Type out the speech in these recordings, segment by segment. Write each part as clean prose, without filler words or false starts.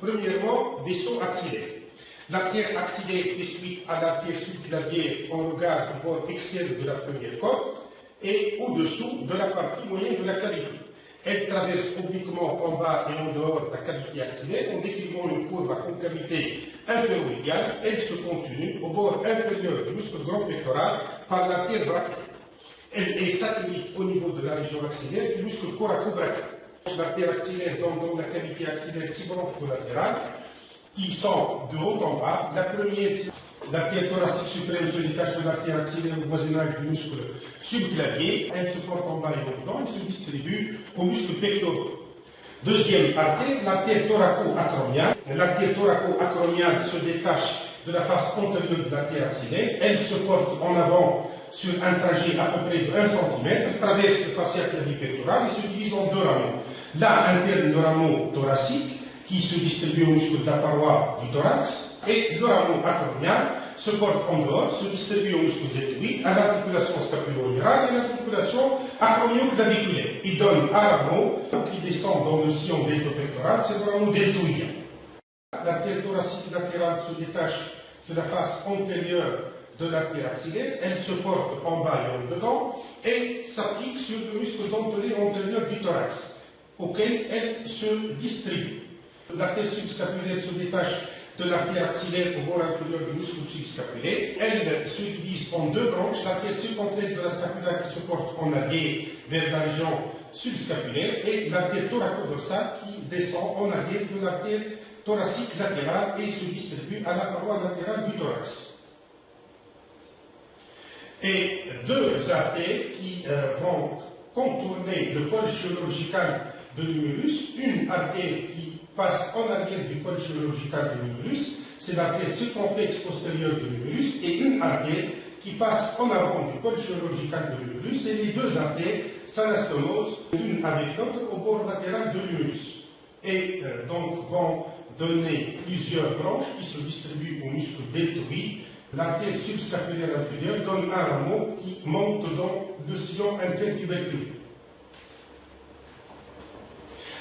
Premièrement, vaisseau axillaire. L'artère axillaire fait suite à l'artère subclavière en regard du bord externe de la première côte et au-dessous de la partie moyenne de la cavité. Elle traverse obliquement en bas et en dehors de la cavité axillaire en décrivant une courbe à concavité inféromédiane. Elle se continue au bord inférieur du muscle grand pectoral par l'artère brachiale. Elle est satellite au niveau de la région axillaire du muscle coraco-brachial. L'artère axillaire donne dans la cavité axillaire 6 branches collatérales qui sont de haut en bas. La première, l'artère thoracique suprême se détache de l'artère axillaire au voisinage du muscle subclavier. Elle se porte en bas et en dedans et se distribue aux muscles pectoraux. Deuxième artère, l'artère thoraco-acromiale. L'artère thoraco-acromiale se détache de la face antérieure de l'artère axillaire. Elle se porte en avant sur un trajet à peu près de 1 cm, traverse le fascia clavipectoral et se divise en 2 rameaux. Là, interne le rameau thoracique qui se distribue au muscle de la paroi du thorax, et le rameau acromial se porte en dehors, se distribue au muscle deltoïde, à l'articulation scapulo-humérale et à l'articulation acromio-claviculaire. Il donne un rameau qui descend dans le sillon deltopectoral, c'est le rameau deltoïdien. L'artère thoracique latérale se détache de la face antérieure de l'artère axillaire, elle se porte en bas et en dedans et s'applique sur le muscle dentelé antérieur du thorax, auquel elle se distribue. L'artère subscapulaire se détache de l'artère axillaire au bord inférieur du muscle subscapulaire. Elle se divise en 2 branches, l'artère circonflexe de la scapula qui se porte en arrière vers la région subscapulaire et l'artère thoracodorsale qui descend en arrière de l'artère thoracique latérale et se distribue à la paroi latérale du thorax. Et 2 artères qui vont contourner le col chirurgical de l'humérus, une artère qui passe en arrière du col chirurgical de l'humérus, c'est l'artère circonflexe postérieure de l'humérus, et une artère qui passe en avant du col chirurgical de l'humérus, et les 2 artères s'anastomosent l'une avec l'autre au bord latéral de l'humérus. Et donc vont donner plusieurs branches qui se distribuent au muscle deltoïde. L'artère subscapulaire inférieure donne un rameau qui monte dans le sillon intertuberculé.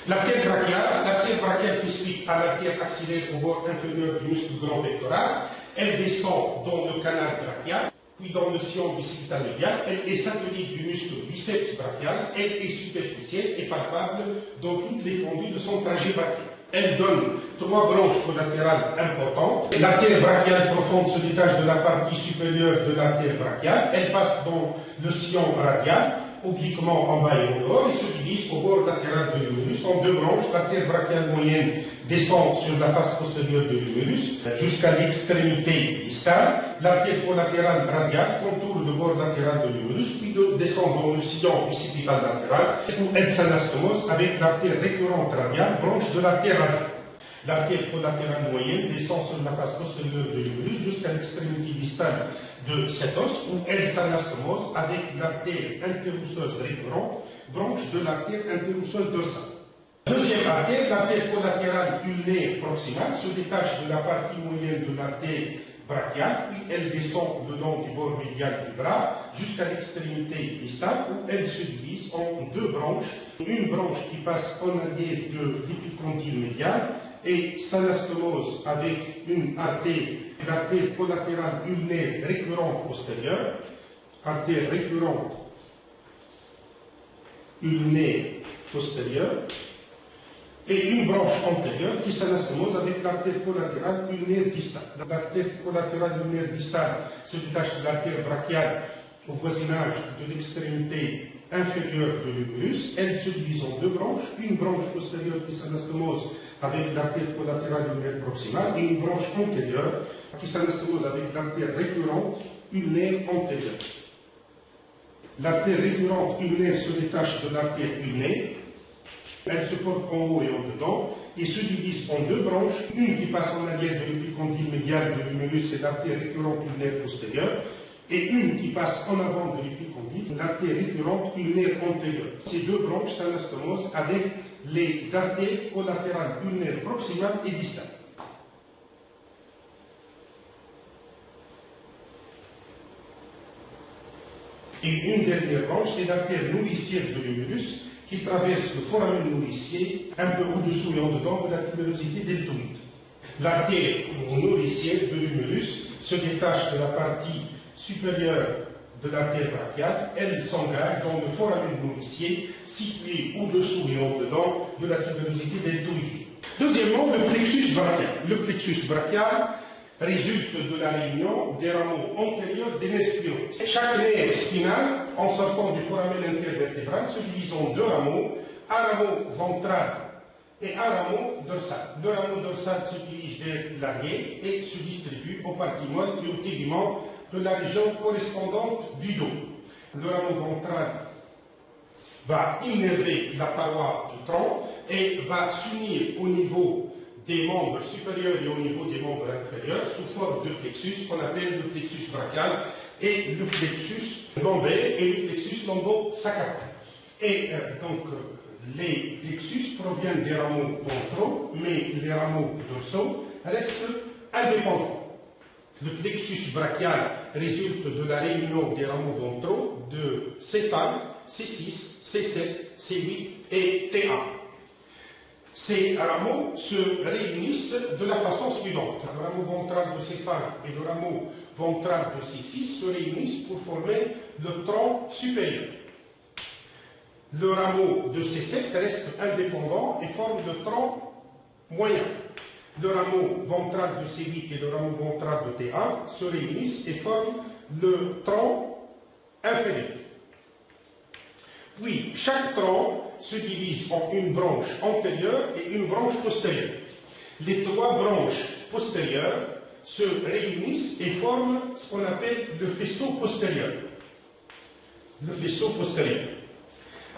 L'artère brachiale fait suite à l'artère axillaire au bord inférieur du muscle grand pectoral. Elle descend dans le canal brachial, puis dans le sillon bicipital médial. Elle est satellite du muscle biceps brachial. Elle est superficielle et palpable dans toute l'étendue de son trajet brachial. Elle donne 3 branches collatérales importantes. L'artère brachiale profonde se détache de la partie supérieure de l'artère brachiale. Elle passe dans le sillon radial, obliquement en bas et en dehors, et se divise au bord latéral de l'humérus en 2 branches. L'artère brachiale moyenne descend sur la face postérieure de l'humérus jusqu'à l'extrémité distale. L'artère collatérale radiale contourne le bord latéral de l'humérus, puis descend dans le sillon bicipital latéral, où elle s'anastomose avec l'artère récurrente radiale, branche de l'artère radiale. L'artère collatérale moyenne descend sur la face postérieure de l'humérus jusqu'à l'extrémité distale de cet os, où elle s'anastomose avec l'artère interosseuse récurrente, branche de l'artère interosseuse dorsale. Deuxième artère, l'artère collatérale ulnaire proximale, se détache de la partie moyenne de l'artère brachiale, puis elle descend le long du bord médial du bras jusqu'à l'extrémité distale, où elle se divise en 2 branches. Une branche qui passe en arrière de l'épicondyle médial et s'anastomose avec une artère, l'artère collatérale ulnaire récurrente postérieure, artère récurrente ulnaire postérieure, et une branche antérieure qui s'anastomose avec l'artère collatérale ulnaire distale. L'artère collatérale ulnaire distale se détache de l'artère brachiale au voisinage de l'extrémité inférieure de l'humérus. Elle se divise en 2 branches, une branche postérieure qui s'anastomose avec l'artère collatérale ulnaire proximale et une branche antérieure qui s'anastomose avec l'artère récurrente ulnaire antérieure. L'artère récurrente ulnaire se détache de l'artère ulnaire. Elle se porte en haut et en dedans et se divise en 2 branches, une qui passe en arrière de l'épicondyle médial de l'humérus, c'est l'artère récurrente ulnaire postérieure, et une qui passe en avant de l'épicondyle, l'artère récurrente ulnaire antérieure. Ces 2 branches s'anastomosent avec les artères collatérales ulnaires proximales et distales. Et une dernière branche, c'est l'artère nourricière de l'humérus qui traverse le foramen nourricier un peu au-dessous et en dedans de la tubérosité deltoïde. L'artère nourricière de l'humérus se détache de la partie supérieure de l'artère brachiale. Elle s'engage dans le foramen nourricier situé au-dessous et au-dedans de la tubérosité deltoïdée. Deuxièmement, le plexus brachial. Le plexus brachial résulte de la réunion des rameaux antérieurs des nerfs spinaux. Chaque nerf spinal, en sortant du foramen intervertébral, se divise en deux rameaux, un rameau ventral et un rameau dorsal. Le rameau dorsal se dirige vers l'arrière et se distribue aux parties molles et au tégument de la région correspondante du dos. Le rameau ventral va innerver la paroi du tronc et va s'unir au niveau des membres supérieurs et au niveau des membres inférieurs sous forme de plexus qu'on appelle le plexus brachial et le plexus lombaire et le plexus lombo-sacral. Et donc les plexus proviennent des rameaux ventraux, mais les rameaux dorsaux restent indépendants. Le plexus brachial résulte de la réunion des rameaux ventraux de C5, C6, C7, C8 et T1. Ces rameaux se réunissent de la façon suivante. Le rameau ventral de C5 et le rameau ventral de C6 se réunissent pour former le tronc supérieur. Le rameau de C7 reste indépendant et forme le tronc moyen. Le rameau ventral de C8 et le rameau ventral de T1 se réunissent et forment le tronc inférieur. Puis, chaque tronc se divise en une branche antérieure et une branche postérieure. Les trois branches postérieures se réunissent et forment ce qu'on appelle le faisceau postérieur. Le faisceau postérieur.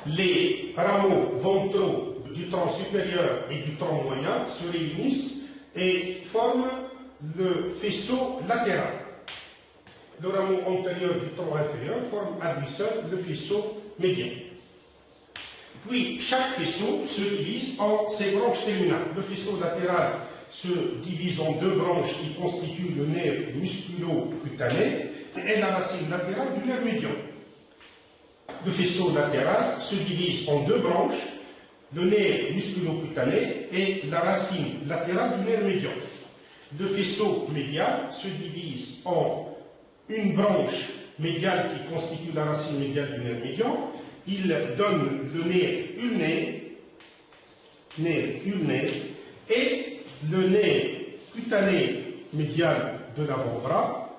Les rameaux ventraux du tronc supérieur et du tronc moyen se réunissent et forment le faisceau latéral. Le rameau antérieur du tronc inférieur forme à lui seul le faisceau médian. Puis, chaque faisceau se divise en ses branches terminales. Le faisceau latéral se divise en deux branches qui constituent le nerf musculo-cutané et la racine latérale du nerf médian. Le faisceau latéral se divise en deux branches, le nerf musculo-cutané et la racine latérale du nerf médian. Le faisceau médial se divise en une branche médiale qui constitue la racine médiale du nerf médian. Il donne le nerf ulnaire et le nerf cutané médial de l'avant-bras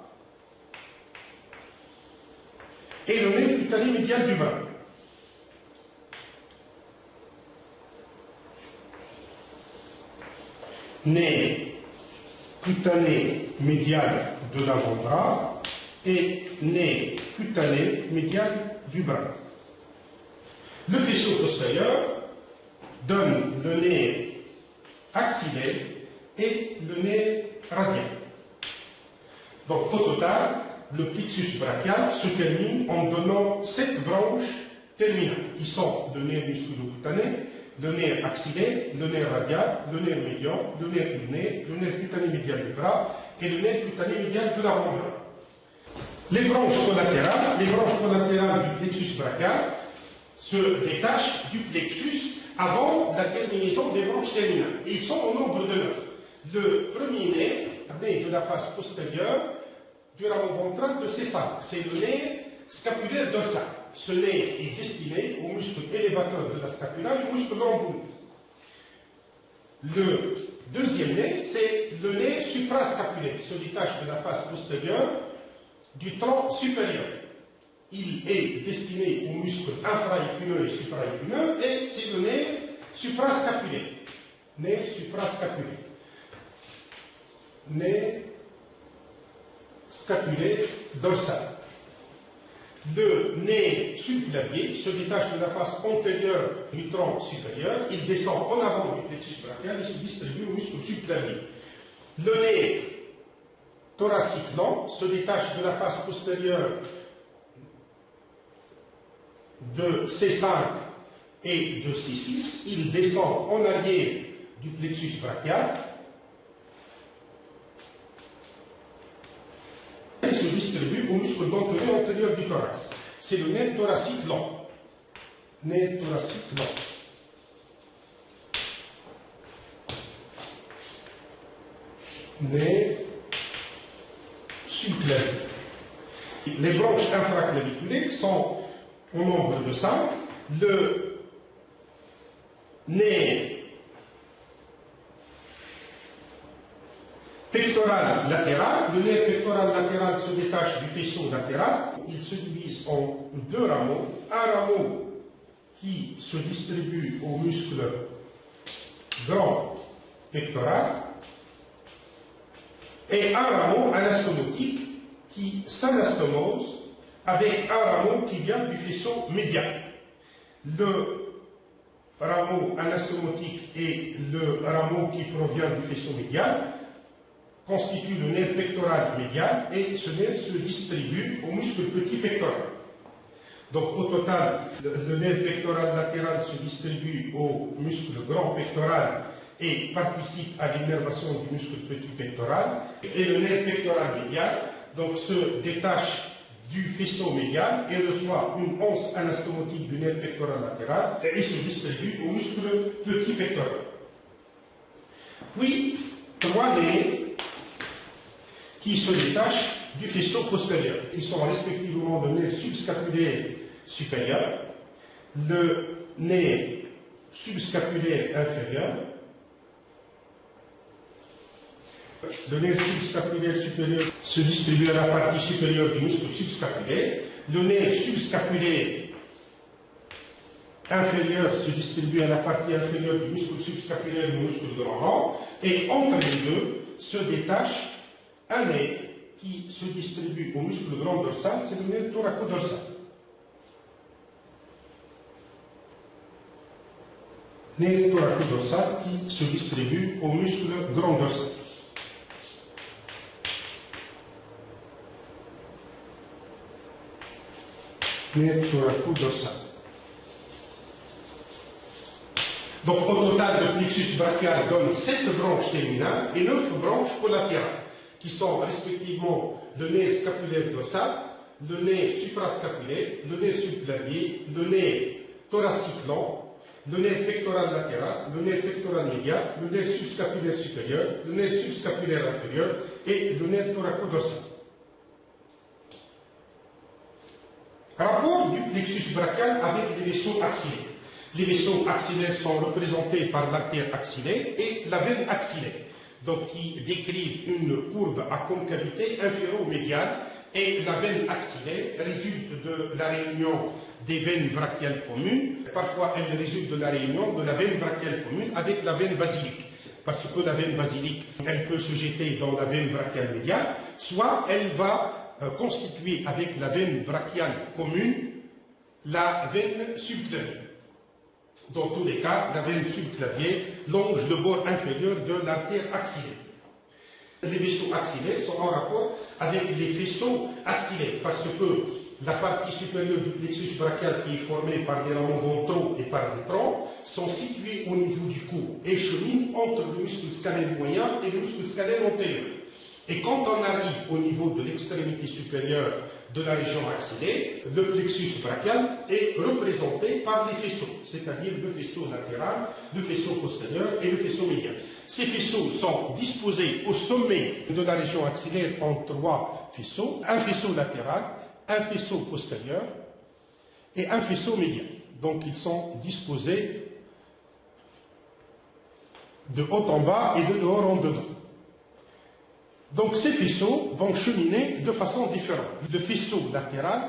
et le nerf cutané médial du bras. Nerf cutané médial de l'avant-bras et nerf cutané médial du bras. Le faisceau postérieur donne le nerf axillaire et le nerf radial. Donc, au total, le plexus brachial se termine en donnant 7 branches terminales, qui sont le nerf musculo-cutané, le nerf axillaire, le nerf radial, le nerf médian, le nerf ulnaire, le nerf cutané médial du bras et le nerf cutané médial de l'avant-bras. Les branches collatérales du plexus brachial se détachent du plexus avant la terminaison des branches terminales. Et ils sont au nombre de 9. Le premier nerf de la face postérieure du rameau ventral de C5. C'est le nerf scapulaire dorsal. Ce nerf est destiné au muscle élévateur de la scapula et au muscle lombaire. Le deuxième nerf, c'est le nerf suprascapulaire. Il se détache de la face postérieure du tronc supérieur. Il est destiné aux muscles infraépineux et supraépineux et c'est le nerf suprascapulaire. Nerf suprascapulaire. Nerf scapulaire dorsal. Le nerf subclavier se détache de la face antérieure du tronc supérieur. Il descend en avant du plexus brachial et se distribue au muscle subclavier. Le nerf thoracique lent se détache de la face postérieure de C5 et de C6, il descend en arrière du plexus brachial et se distribue au muscle dentelé antérieur du thorax. C'est le nerf thoracique lent. Nerf thoracique lent. nerf subclavier. Les branches infraclaviculées sont au nombre de 5. Le nerf pectoral latéral. Le nerf pectoral latéral se détache du faisceau latéral. Il se divise en 2 rameaux. Un rameau qui se distribue au muscle grand pectoral et un rameau anastomotique qui s'anastomose avec un rameau qui vient du faisceau médial. Le rameau anastomotique et le rameau qui provient du faisceau médial constituent le nerf pectoral médial et ce nerf se distribue au muscle petit pectoral. Donc au total, le nerf pectoral latéral se distribue au muscle grand pectoral et participe à l'innervation du muscle petit pectoral. Et le nerf pectoral médial donc, se détache du faisceau médial et reçoit une once anastomotique du nerf pectoral latéral et se distribue au muscle petit pectoral. Puis, 3 nerfs qui se détachent du faisceau postérieur, qui sont respectivement le nerf subscapulaire supérieur, le nerf subscapulaire inférieur, le nerf subscapulaire supérieur se distribue à la partie supérieure du muscle subscapulaire, le nerf subscapulaire inférieur se distribue à la partie inférieure du muscle subscapulaire du muscle grand rond, et entre les deux se détache un nerf qui se distribue au muscle grand dorsal, c'est le nerf thoracodorsal. Nerf thoracodorsal qui se distribue au muscle grand dorsal. Nerf thoracodorsal. Donc au total, le plexus brachial donne 7 branches terminales et 9 branches collatérales, qui sont respectivement le nerf scapulaire dorsal, le nerf suprascapulaire, le nerf subclavier, le nerf thoracique long, le nerf pectoral latéral, le nerf pectoral médial, le nerf subscapulaire supérieur, le nerf subscapulaire inférieur et le nerf thoracodorsal. Rapport du plexus brachial avec les vaisseaux axillaires. Les vaisseaux axillaires sont représentés par l'artère axillaire et la veine axillaire, donc qui décrivent une courbe à concavité inféro-médiale, et la veine axillaire résulte de la réunion des veines brachiales communes. Parfois, elle résulte de la réunion de la veine brachiale commune avec la veine basilique, parce que la veine basilique, elle peut se jeter dans la veine brachiale médiale, soit elle va constituer avec la veine brachiale commune la veine subclavienne. Dans tous les cas, la veine subclavienne longe le bord inférieur de l'artère axillaire. Les vaisseaux axillaires sont en rapport avec les faisceaux axillaires, parce que la partie supérieure du plexus brachial, qui est formée par des rameaux ventraux et par des troncs, sont situés au niveau du cou et cheminent entre le muscle scalaire moyen et le muscle scalaire antérieur. Et quand on arrive au niveau de l'extrémité supérieure de la région axillaire, le plexus brachial est représenté par les faisceaux, c'est-à-dire le faisceau latéral, le faisceau postérieur et le faisceau médial. Ces faisceaux sont disposés au sommet de la région axillaire en 3 faisceaux, un faisceau latéral, un faisceau postérieur et un faisceau médial. Donc ils sont disposés de haut en bas et de dehors en dedans. Donc ces faisceaux vont cheminer de façon différente. Le faisceau latéral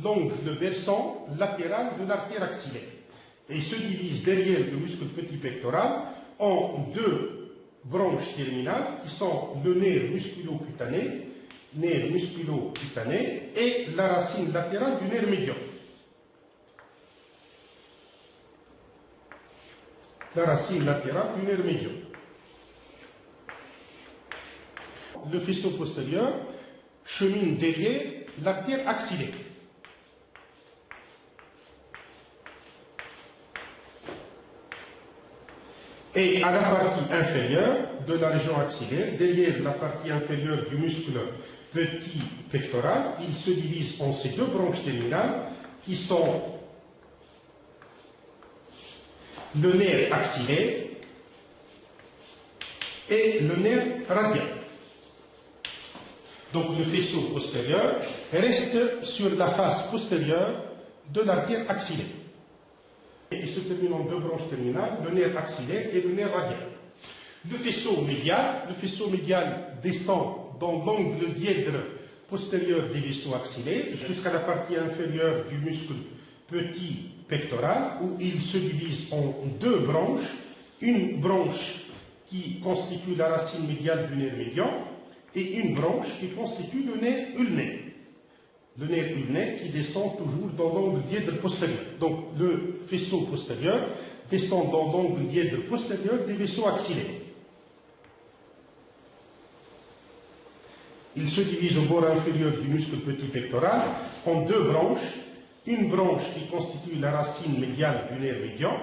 longe le versant latéral de l'artère axillaire et se divise derrière le muscle petit pectoral en 2 branches terminales qui sont le nerf musculo-cutané et la racine latérale du nerf médian. La racine latérale du nerf médian. Le faisceau postérieur chemine derrière l'artère axillaire. Et à la partie inférieure de la région axillaire, derrière la partie inférieure du muscle petit pectoral, il se divise en ces 2 branches terminales qui sont le nerf axillaire et le nerf radial. Donc le faisceau postérieur reste sur la face postérieure de l'artère axillaire. Il se termine en deux branches terminales, le nerf axillaire et le nerf radial. Le faisceau médial descend dans l'angle dièdre postérieur des vaisseaux axillaires jusqu'à la partie inférieure du muscle petit pectoral où il se divise en deux branches. Une branche qui constitue la racine médiale du nerf médian et une branche qui constitue le nerf ulnaire. Le nerf ulnaire qui descend toujours dans l'angle dièdre postérieur. Donc le faisceau postérieur descend dans l'angle dièdre postérieur des vaisseaux axillaires. Il se divise au bord inférieur du muscle petit pectoral en deux branches. Une branche qui constitue la racine médiale du nerf médian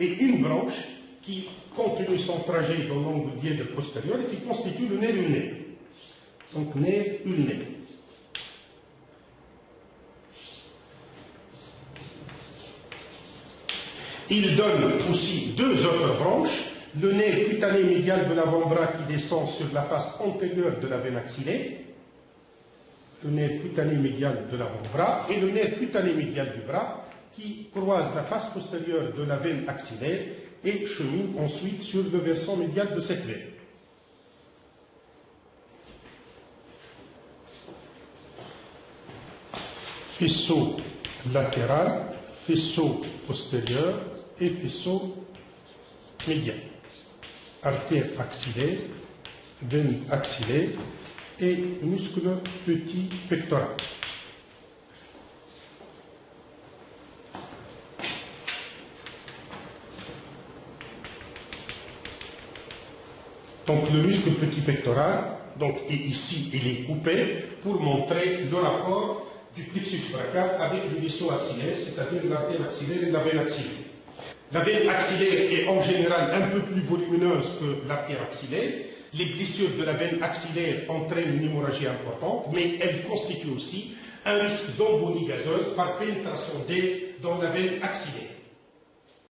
et une branche qui continue son trajet dans l'angle dièdre postérieur et qui constitue le nerf ulnaire. Donc nerf ulnaire. Il donne aussi deux autres branches, le nerf cutané médial de l'avant-bras qui descend sur la face antérieure de la veine axillaire, le nerf cutané médial de l'avant-bras et le nerf cutané médial du bras qui croise la face postérieure de la veine axillaire et chemine ensuite sur le versant médial de cette veine. Faisceau latéral, faisceau postérieur et faisceau médial. Artère axillaire, veine axillaire et muscle petit pectoral. Donc le muscle petit pectoral, ici il est coupé pour montrer le rapport du plexus brachial avec le vaisseau axillaire, c'est-à-dire l'artère axillaire et la veine axillaire. La veine axillaire est en général un peu plus volumineuse que l'artère axillaire. Les blessures de la veine axillaire entraînent une hémorragie importante, mais elles constituent aussi un risque d'embolie gazeuse par pénétration d'air dans la veine axillaire.